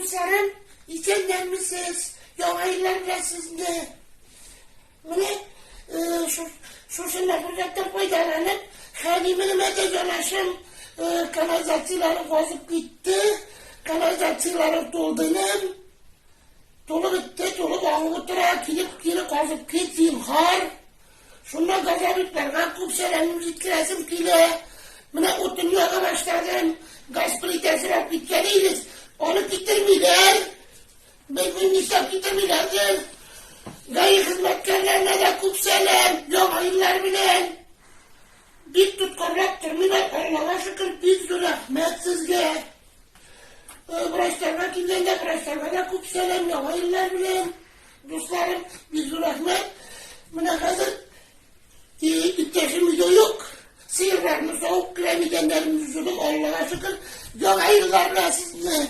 dostlarım, izleyenlerimiz, yağaylar sizde. Bunu şu fırsattan faydalanıp Halimime de yanaşım kanalizasyonları kazıp gitti. Kanalizasyonları doldurdım. Dolu gitti, dolu bağlıtıra gidip geri kazıp gittiğim har. Şundan gazabitlerden kupselerimizi itkiresim kile. Buna oturuyor başladım. Gaz plitesini alıp gitmeliyiz. Onu getirmiyorlar. Benim nişap getirmiyorlardır. Gayri hizmetkarlarına da kupseler, yağaylar bilen. Bir tutkarlap tırmıyorlar. Allah'a şükür biz de rahmet sizge. Bıraşlarına kimden bıraşlarına da kupseler, yağaylar bilen. Dostlarım biz de rahmet. Buna hazır İpteşim yok. Sıyırlarını soğuk giremeyenlerimiz üzüldüm. Allah'a şükür. Yağaylar bilen sizinle.